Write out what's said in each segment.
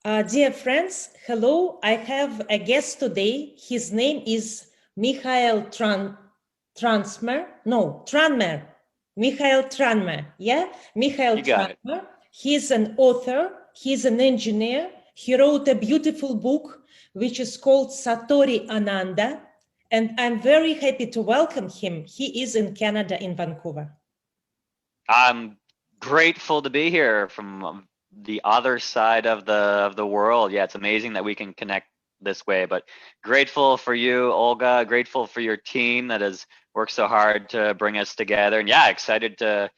Dear friends, hello. I have a guest today. His name is Michael Tranmer. Michael Tranmer. Yeah, Michael You got it. Tranmer. He's an author. He's an engineer. He wrote a beautiful book which is called Satori Ananda. And I'm very happy to welcome him. He is in Canada, in Vancouver. I'm grateful to be here from the other side of the world. Yeah, it's amazing that we can connect this way. But grateful for you, Olga. Grateful for your team that has worked so hard to bring us together. And yeah, excited to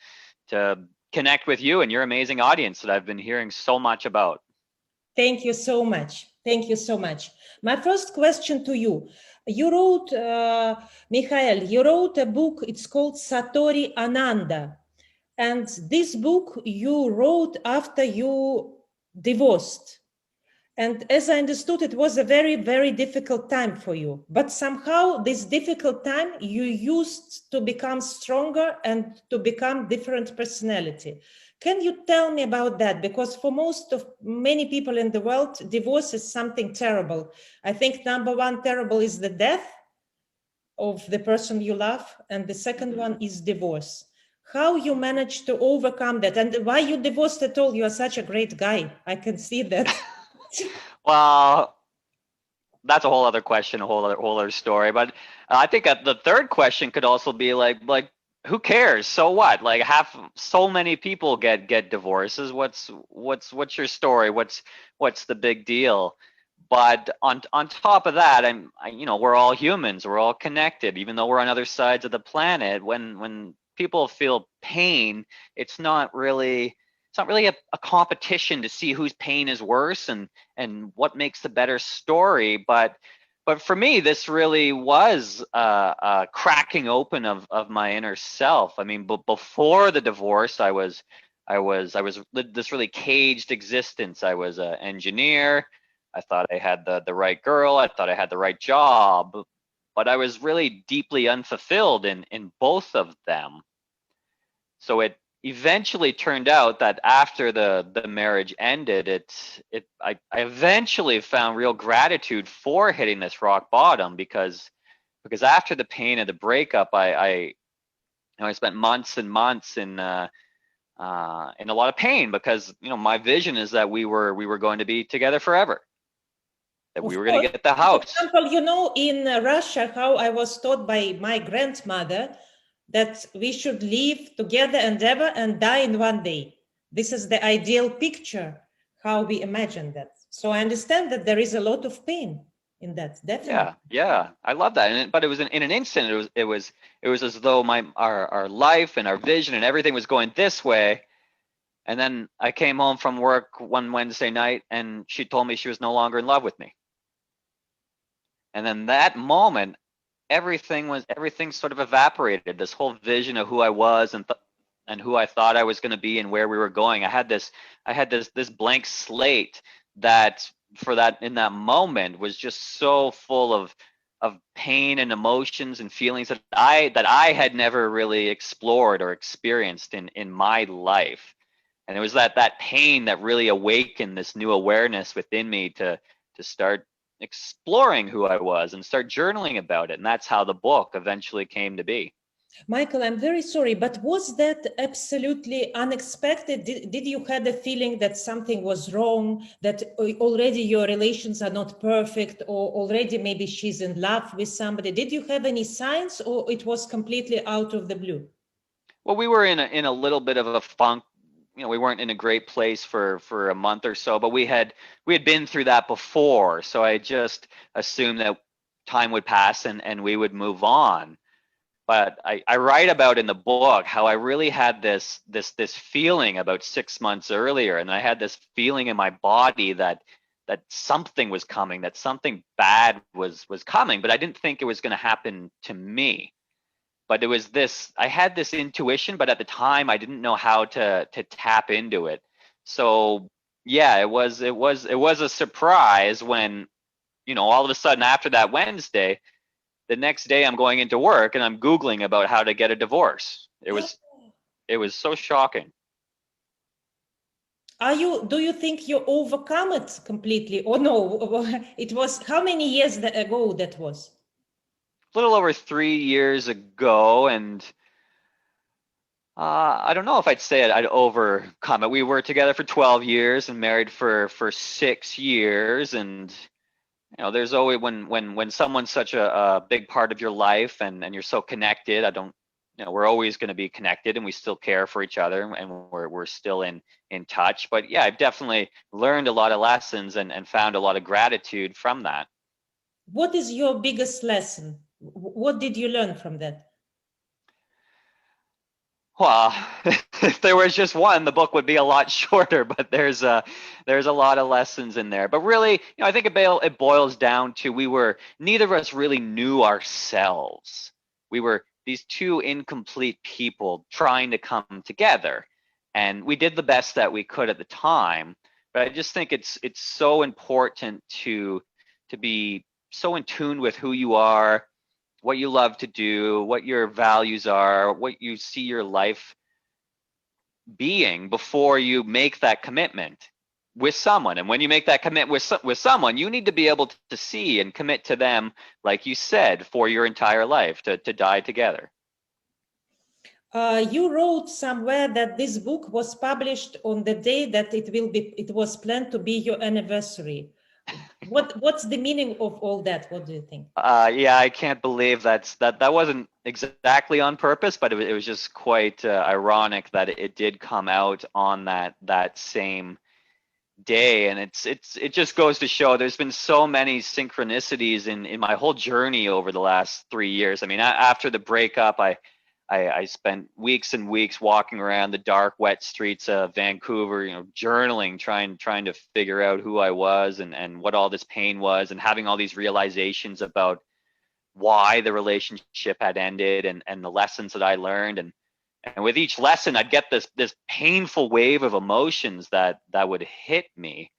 connect with you and your amazing audience that I've been hearing so much about. Thank you so much. Thank you so much. My first question to you. You wrote, Mikhail, you wrote a book, it's called Satori Ananda. And this book you wrote after you divorced. And as I understood, it was a very, very difficult time for you. But somehow this difficult time you used to become stronger and to become different personality. Can you tell me about that? Because for most of many people in the world, divorce is something terrible. I think number one terrible is the death of the person you love. And the second Mhm. one is divorce. How you managed to overcome that, and why you divorced at all? You are such a great guy. I can see that. Well, that's a whole other question, a whole other story. But I think the third question could also be like who cares? So what? Like so many people get divorces. What's your story? What's the big deal? But on top of that, we're all humans. We're all connected, even though we're on other sides of the planet. When people feel pain, it's not really a competition to see whose pain is worse and what makes the better story. But for me, this really was a cracking open of my inner self. I mean, before the divorce, I was this really caged existence. I was an engineer. I thought I had the right girl. I thought I had the right job, but I was really deeply unfulfilled in both of them. So it eventually turned out that after the marriage ended, I eventually found real gratitude for hitting this rock bottom because after the pain of the breakup, I spent months and months in a lot of pain because my vision is that we were going to be together forever, that we Of were going course. to get the For house. example, in Russia, how I was taught by my grandmother that we should live together and ever and die in one day. This is the ideal picture, how we imagine that. So I understand that there is a lot of pain in that, definitely. Yeah, I love that. But it was in an instant. It was as though our life and our vision and everything was going this way. And then I came home from work one Wednesday night, and she told me she was no longer in love with me. And then that moment, everything sort of evaporated. This whole vision of who I was and who I thought I was going to be and where we were going. I had this blank slate that in that moment was just so full of pain and emotions and feelings that I had never really explored or experienced in my life. And it was that pain that really awakened this new awareness within me to start exploring who I was and start journaling about it. And that's how the book eventually came to be. Michael, I'm very sorry, but was that absolutely unexpected? Did you had a feeling that something was wrong, that already your relations are not perfect, or already maybe she's in love with somebody? Did you have any signs, or it was completely out of the blue? Well, we were in a little bit of a funk. We weren't in a great place for a month or so, but we had been through that before. So I just assumed that time would pass and we would move on. But I write about in the book how I really had this feeling about 6 months earlier, and I had this feeling in my body that something was coming, that something bad was coming, but I didn't think it was going to happen to me. But I had this intuition, but at the time I didn't know how to tap into it. So yeah, it was a surprise when all of a sudden after that Wednesday, the next day I'm going into work and I'm Googling about how to get a divorce. It was so shocking. Do you think you overcome it completely, or no? It was how many years ago that was? A little over 3 years ago, and I don't know if I'd say I'd overcome it. We were together for 12 years and married for 6 years, and there's always when someone's such a big part of your life and you're so connected. I don't, we're always going to be connected, and we still care for each other, and we're still in touch. But yeah, I've definitely learned a lot of lessons and found a lot of gratitude from that. What is your biggest lesson? What did you learn from that? Well, if there was just one, the book would be a lot shorter, but there's a lot of lessons in there. But really, I think it boils down to neither of us really knew ourselves. We were these two incomplete people trying to come together, and we did the best that we could at the time. But I just think it's so important to be so in tune with who you are, what you love to do, what your values are, what you see your life being before you make that commitment with someone. And when you make that commitment with someone, you need to be able to see and commit to them, like you said, for your entire life, to die together. You wrote somewhere that this book was published on the day that it was planned to be your anniversary. What's the meaning of all that? What do you think? Yeah, I can't believe that wasn't exactly on purpose, but it was just quite ironic that it did come out on that same day. And it just goes to show there's been so many synchronicities in my whole journey over the last 3 years. I mean, after the breakup, I spent weeks and weeks walking around the dark, wet streets of Vancouver, journaling, trying to figure out who I was and what all this pain was, and having all these realizations about why the relationship had ended and the lessons that I learned. And with each lesson, I'd get this painful wave of emotions that would hit me.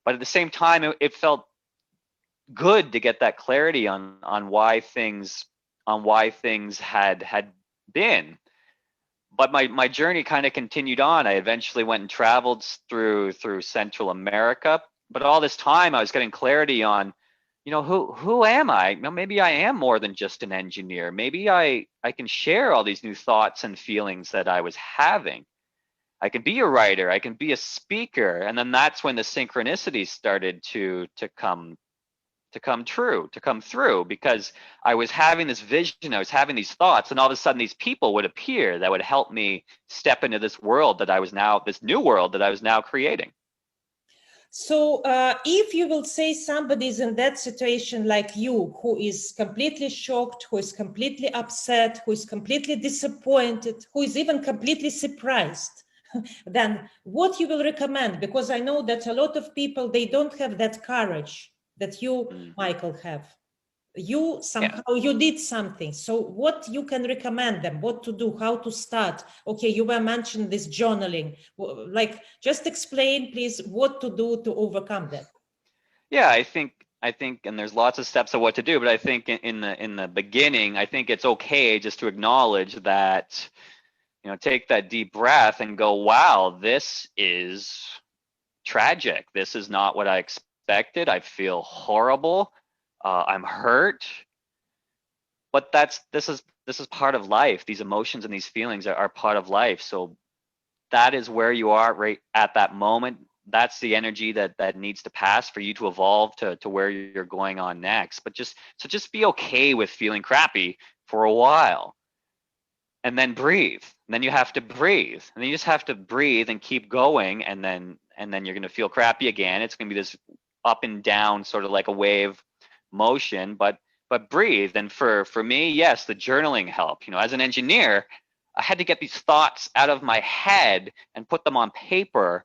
But at the same time, it felt good to get that clarity on why things had been. But my journey kind of continued on. I eventually went and traveled through Central America. But all this time, I was getting clarity on, who am I? Maybe I am more than just an engineer. Maybe I can share all these new thoughts and feelings that I was having. I can be a writer. I can be a speaker. And then that's when the synchronicities started to come through, because I was having this vision, I was having these thoughts, and all of a sudden these people would appear that would help me step into this new world that I was now creating. So if you will say somebody is in that situation like you, who is completely shocked, who is completely upset, who is completely disappointed, who is even completely surprised, then what you will recommend? Because I know that a lot of people, they don't have that courage that you, Michael, have. You somehow, you did something. So what you can recommend them, what to do, how to start? Okay, you were mentioning this journaling. Like, just explain, please, what to do to overcome that. Yeah, I think, and there's lots of steps of what to do, but I think in the beginning, I think it's okay just to acknowledge that, take that deep breath and go, wow, this is tragic. This is not what I expected. I feel horrible. I'm hurt. But this is part of life. These emotions and these feelings are part of life. So that is where you are right at that moment. That's the energy that needs to pass for you to evolve to where you're going on next. But just be okay with feeling crappy for a while, and then breathe. And then you have to breathe, and then you just have to breathe and keep going. And then you're going to feel crappy again. It's going to be this up and down, sort of like a wave motion, but breathe. And for me, yes, the journaling helped. As an engineer, I had to get these thoughts out of my head and put them on paper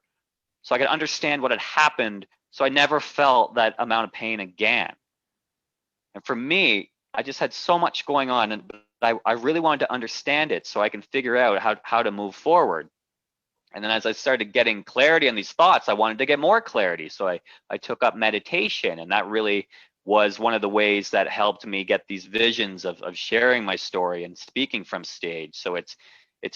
so I could understand what had happened, so I never felt that amount of pain again. And for me, I just had so much going on, and I really wanted to understand it so I can figure out how to move forward. And then as I started getting clarity on these thoughts, I wanted to get more clarity. So I took up meditation, and that really was one of the ways that helped me get these visions of sharing my story and speaking from stage. So it's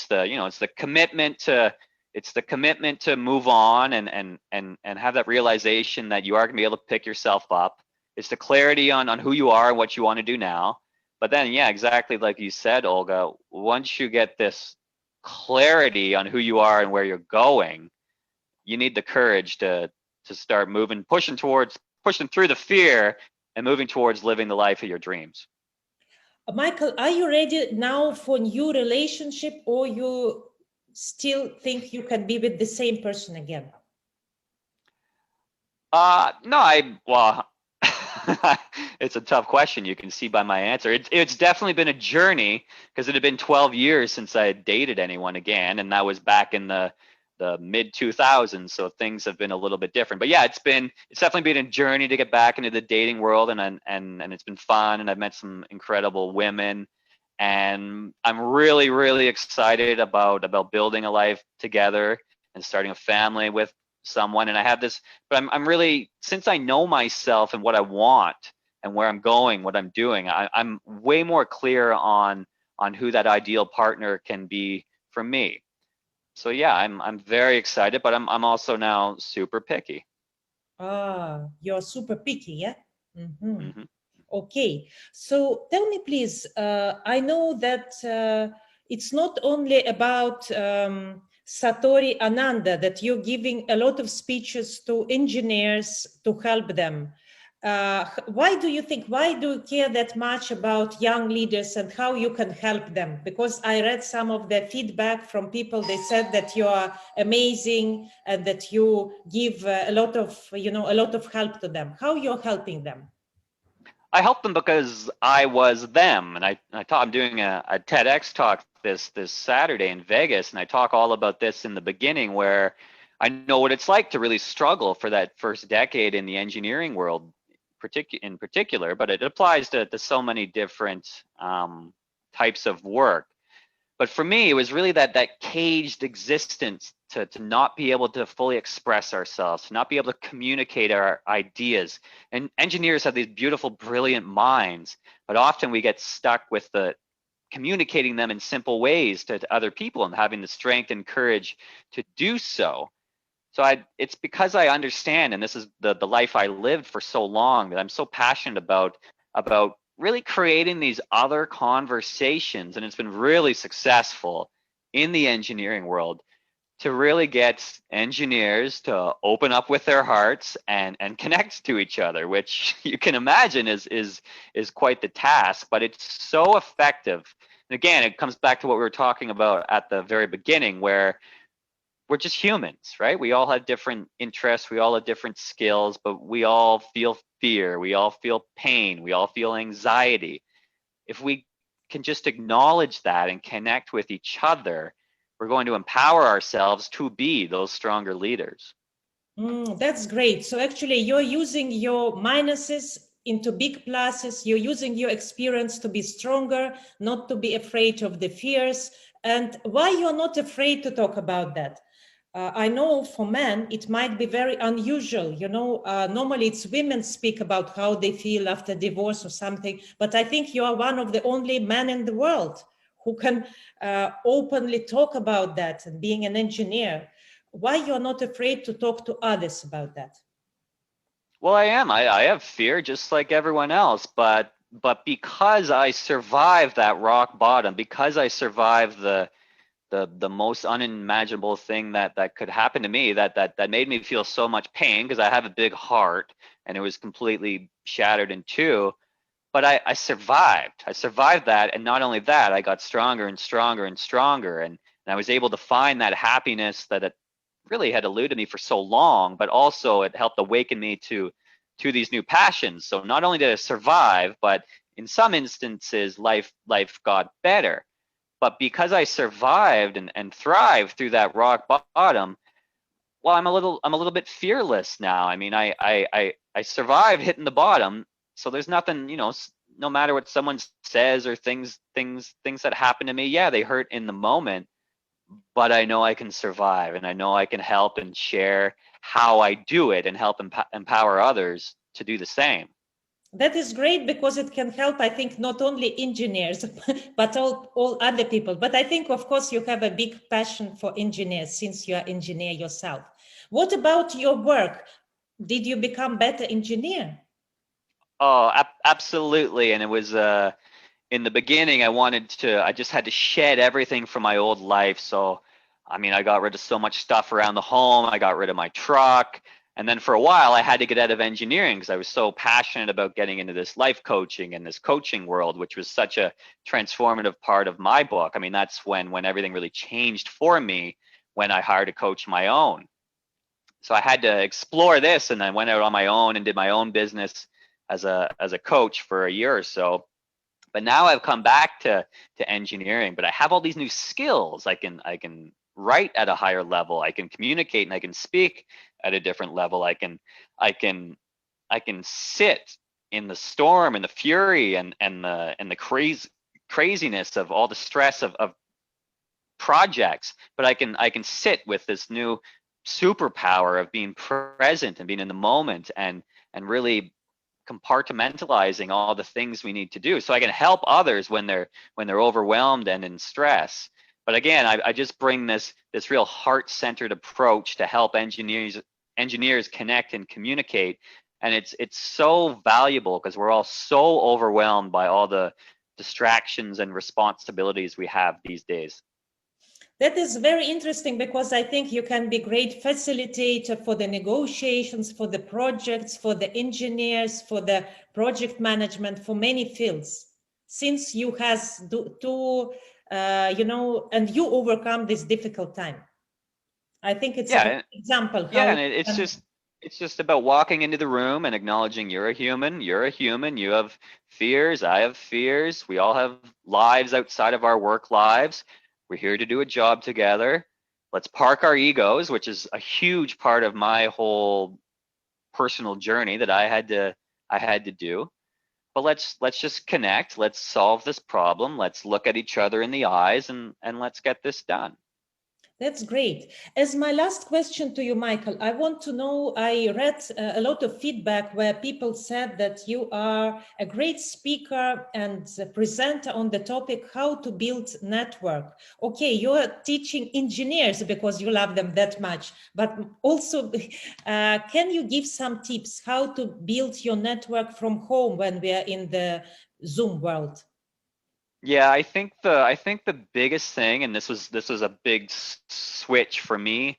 the commitment to It's the commitment to move on and have that realization that you are going to be able to pick yourself up. It's the clarity on who you are and what you want to do now. But then, yeah, exactly like you said, Olga, once you get this clarity on who you are and where you're going, you need the courage to start moving, pushing through the fear and moving towards living the life of your dreams. Michael, are you ready now for new relationship, or you still think you can be with the same person again? No, well, it's a tough question. You can see by my answer. It's definitely been a journey, because it had been 12 years since I had dated anyone again, and that was back in the mid 2000s. So things have been a little bit different. But yeah, it's definitely been a journey to get back into the dating world, and it's been fun, and I've met some incredible women, and I'm really excited about building a life together and starting a family with someone. And I have this, but I'm really, since I know myself and what I want and where I'm going, what I'm doing, I'm way more clear on who that ideal partner can be for me. So yeah, I'm very excited, but I'm also now super picky. You're super picky, yeah? Mm-hmm. Hmm. Okay, so tell me, please. I know that it's not only about Satori Ananda, that you're giving a lot of speeches to engineers to help them. Why do you think, why do you care that much about young leaders and how you can help them? Because I read some of the feedback from people. They said that you are amazing and that you give a lot of, a lot of help to them. How you're helping them? I helped them because I was them, and I'm doing a TEDx talk this Saturday in Vegas, and I talk all about this in the beginning, where I know what it's like to really struggle for that first decade in the engineering world, in particular, but it applies to so many different types of work. But for me, it was really that caged existence to not be able to fully express ourselves, to not be able to communicate our ideas. And engineers have these beautiful, brilliant minds, but often we get stuck with the communicating them in simple ways to other people and having the strength and courage to do so. So it's because I understand, and this is the life I lived for so long, that I'm so passionate about really creating these other conversations, and it's been really successful in the engineering world to really get engineers to open up with their hearts and connect to each other, which you can imagine is quite the task, but it's so effective. And again, it comes back to what we were talking about at the very beginning, where we're just humans, right? We all have different interests, we all have different skills, but we all feel fear, we all feel pain, we all feel anxiety. If we can just acknowledge that and connect with each other, we're going to empower ourselves to be those stronger leaders. That's great. So actually, you're using your minuses into big pluses. You're using your experience to be stronger, not to be afraid of the fears. And why you're not afraid to talk about that? I know for men, it might be very unusual. Normally it's women speak about how they feel after divorce or something. But I think you are one of the only men in the world who can openly talk about that, and being an engineer. Why you're not afraid to talk to others about that? Well, I am. I have fear just like everyone else, but because I survived that rock bottom, because I survived the most unimaginable thing that could happen to me, that made me feel so much pain, because I have a big heart and it was completely shattered in two. But I survived. I survived that, and not only that, I got stronger and stronger and stronger, and I was able to find that happiness that it really had eluded me for so long. But also, it helped awaken me to these new passions. So not only did I survive, but in some instances, life got better. But because I survived and thrived through that rock bottom, well, I'm a little bit fearless now. I mean, I survived hitting the bottom, so there's nothing, no matter what someone says or things that happen to me, yeah, they hurt in the moment, but I know I can survive, and I know I can help and share how I do it and help empower others to do the same. That is great because it can help, I think, not only engineers, but all other people. But I think, of course, you have a big passion for engineers since you are engineer yourself. What about your work? Did you become better engineer? Oh, absolutely. And it was in the beginning, I just had to shed everything from my old life. So, I mean, I got rid of so much stuff around the home. I got rid of my truck. And then for a while, I had to get out of engineering because I was so passionate about getting into this life coaching and this coaching world, which was such a transformative part of my book. I mean, that's when everything really changed for me when I hired a coach of my own. So I had to explore this, and I went out on my own and did my own business as a coach for a year or so. But now I've come back to engineering, but I have all these new skills. I can write at a higher level. I can communicate and I can speak at a different level. I can sit in the storm and the fury and the craziness of all the stress of projects, but I can sit with this new superpower of being present and being in the moment and really compartmentalizing all the things we need to do so I can help others when they're overwhelmed and in stress. But again, I just bring this real heart-centered approach to help engineers connect and communicate. And it's so valuable because we're all so overwhelmed by all the distractions and responsibilities we have these days. That is very interesting because I think you can be great facilitator for the negotiations, for the projects, for the engineers, for the project management, for many fields. Since you has to, and you overcome this difficult time. I think it's a Yeah, great example yeah, how you and it's can. just about walking into the room and acknowledging you're a human, you have fears, I have fears, we all have lives outside of our work lives. We're here to do a job together. Let's park our egos, which is a huge part of my whole personal journey that I had to do. But let's just connect, let's solve this problem, let's look at each other in the eyes and let's get this done. That's great. As my last question to you, Michael, I want to know, I read a lot of feedback where people said that you are a great speaker and a presenter on the topic how to build network. Okay, you're teaching engineers because you love them that much, but also can you give some tips how to build your network from home when we are in the Zoom world? Yeah, I think the biggest thing, and this was a big switch for me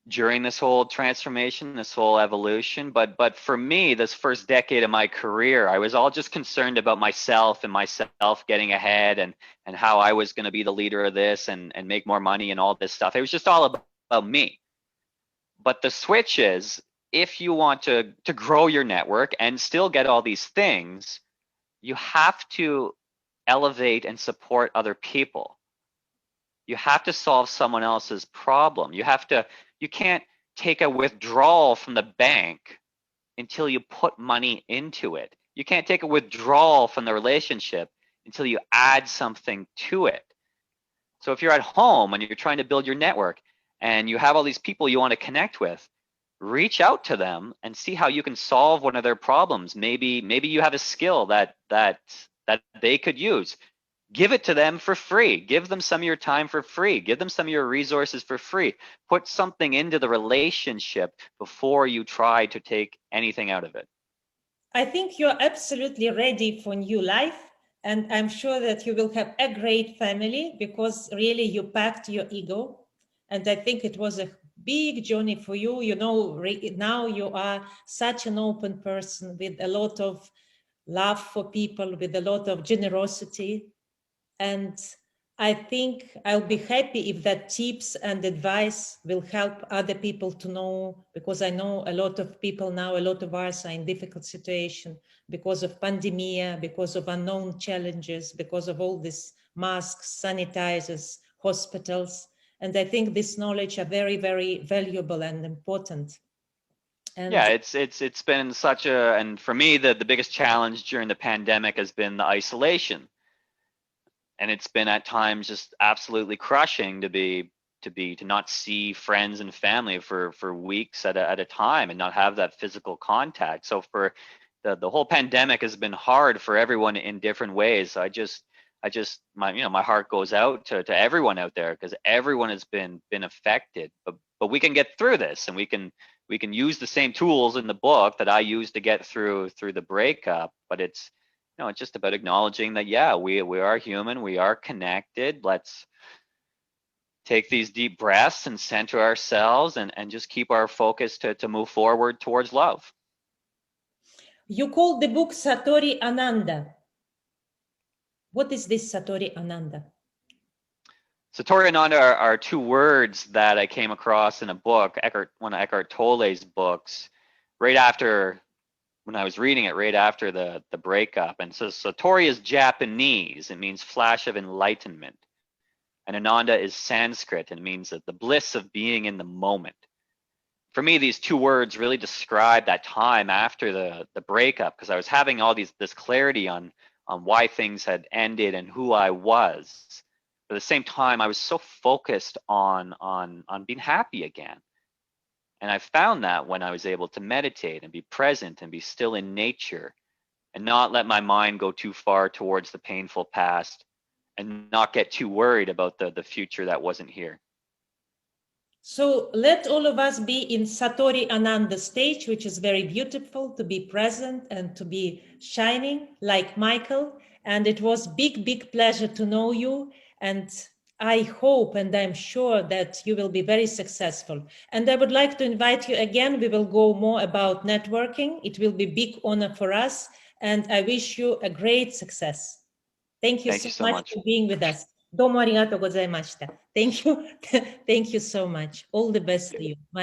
during this whole transformation, this whole evolution. But for me, this first decade of my career, I was all just concerned about myself and myself getting ahead and how I was going to be the leader of this and make more money and all this stuff. It was just all about me. But the switch is if you want to grow your network and still get all these things, you have to elevate and support other people. You have to solve someone else's problem. You can't take a withdrawal from the bank until you put money into it. You can't take a withdrawal from the relationship until you add something to it. So if you're at home and you're trying to build your network and you have all these people you want to connect with, reach out to them and see how you can solve one of their problems. Maybe you have a skill that they could use. Give it to them for free. Give them some of your time for free. Give them some of your resources for free. Put something into the relationship before you try to take anything out of it. I think you're absolutely ready for new life. And I'm sure that you will have a great family because really you packed your ego. And I think it was a big journey for you. You know, now you are such an open person with a lot of love for people, with a lot of generosity. And I think I'll be happy if that tips and advice will help other people to know, because I know a lot of people now, a lot of us are in difficult situation because of pandemia, because of unknown challenges, because of all these masks, sanitizers, hospitals. And I think this knowledge are very, very valuable and important. Yeah, And it's been such a, and for me the biggest challenge during the pandemic has been the isolation. And it's been at times just absolutely crushing to not see friends and family for weeks at a time and not have that physical contact. So for the whole pandemic has been hard for everyone in different ways. So my heart goes out to everyone out there, because everyone has been affected. But we can get through this, and we can use the same tools in the book that I used to get through the breakup. But it's it's just about acknowledging that, yeah, we are human, we are connected. Let's take these deep breaths and center ourselves, and just keep our focus to move forward towards love. You called the book Satori Ananda. What is this Satori Ananda? Satori Ananda are two words that I came across in a book, one of Eckhart Tolle's books, right after, when I was reading it, right after the breakup. And so Satori is Japanese. It means flash of enlightenment. And Ananda is Sanskrit, and it means that the bliss of being in the moment. For me, these two words really describe that time after the breakup, because I was having all this clarity on why things had ended and who I was. But at the same time, I was so focused on being happy again. And I found that when I was able to meditate and be present and be still in nature, and not let my mind go too far towards the painful past, and not get too worried about the future that wasn't here. So let all of us be in Satori Ananda stage, which is very beautiful, to be present and to be shining like Michael. And it was big pleasure to know you. And I hope, and I'm sure that you will be very successful. And I would like to invite you again. We will go more about networking. It will be a big honor for us. And I wish you a great success. Thank you so much for being with us. どうもありがとうございました。Thank you. Thank you so much. All the best to you.